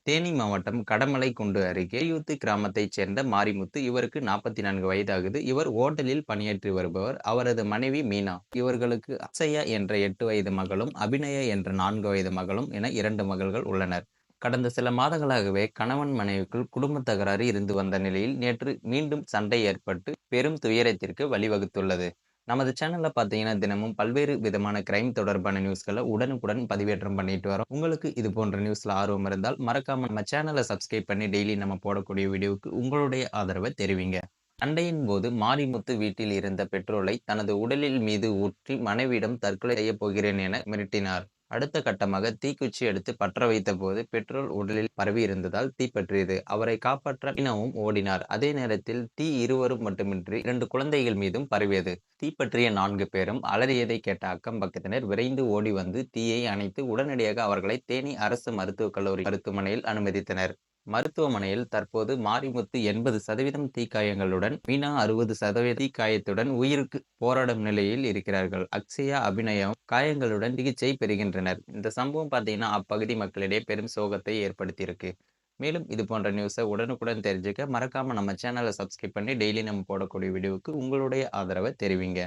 தேனி மாவட்டம் கடமலைக்குண்டு அருகே யூத்து கிராமத்தைச் சேர்ந்த மாரிமுத்து. இவருக்கு 44 வயதாகுது. இவர் ஓட்டலில் பணியாற்றி வருபவர். அவரது மனைவி மீனா. இவர்களுக்கு அக்ஷயா என்ற 8 வயது மகளும், அபிநயா என்ற 4 வயது மகளும் என 2 மகள்கள் உள்ளனர். கடந்த சில மாதங்களாகவே கணவன் மனைவிக்குள் குடும்ப தகராறு இருந்து வந்த நிலையில் நேற்று மீண்டும் சண்டை ஏற்பட்டு பெரும் துயரத்திற்கு வழிவகுத்துள்ளது. நமது சேனல்ல பார்த்தீங்கன்னா, தினமும் பல்வேறு விதமான கிரைம் தொடர்பான நியூஸ்கள உடனுக்குடன் பதிவேற்றம் பண்ணிட்டு வரோம். உங்களுக்கு இது போன்ற நியூஸ்ல ஆர்வம் இருந்தால், மறக்காம நம்ம சேனல சப்ஸ்கிரைப் பண்ணி டெய்லி நம்ம போடக்கூடிய வீடியோவுக்கு உங்களுடைய ஆதரவ தெரிவிங்க. சண்டையின் போது மாரிமுத்து வீட்டில் இருந்த பெட்ரோலை தனது உடலில் மீது ஊற்றி மனைவியிடம் தற்கொலை செய்யப் போகிறேன் என மிரட்டினார். அடுத்த கட்டமாக தீக்குச்சி எடுத்து பற்ற வைத்தபோது பெட்ரோல் உடலில் பரவி இருந்ததால் தீப்பற்றியது. அவரை காப்பாற்ற மீனாவும் ஓடினார். அதே நேரத்தில் தீ இருவரும் மட்டுமின்றி 2 குழந்தைகள் மீதும் பரவியது. தீப்பற்றிய 4 பேரும் அலறியதை கேட்ட அக்கம் பக்கத்தினர் விரைந்து ஓடி வந்து தீயை அணைத்து உடனடியாக அவர்களை தேனி அரசு மருத்துவக் கல்லூரி மருத்துவமனையில் அனுமதித்தனர். மருத்துவமனையில் தற்போது மாரிமுத்து 80% தீக்காயங்களுடன், மீனா 60% தீக்காயத்துடன் உயிருக்கு போராடும் நிலையில் இருக்கிறார்கள். அக்ஷயா, அபிநயாவும் காயங்களுடன் சிகிச்சை பெறுகின்றனர். இந்த சம்பவம் பார்த்தீங்கன்னா, அப்பகுதி மக்களிடையே பெரும் சோகத்தை ஏற்படுத்தியிருக்கு. மேலும் இது போன்ற நியூஸை உடனுக்குடன் தெரிஞ்சுக்க மறக்காம நம்ம சேனலை சப்ஸ்கிரைப் பண்ணி டெய்லி நம்ம போடக்கூடிய வீடியோவுக்கு உங்களுடைய ஆதரவை தெரிவிங்க.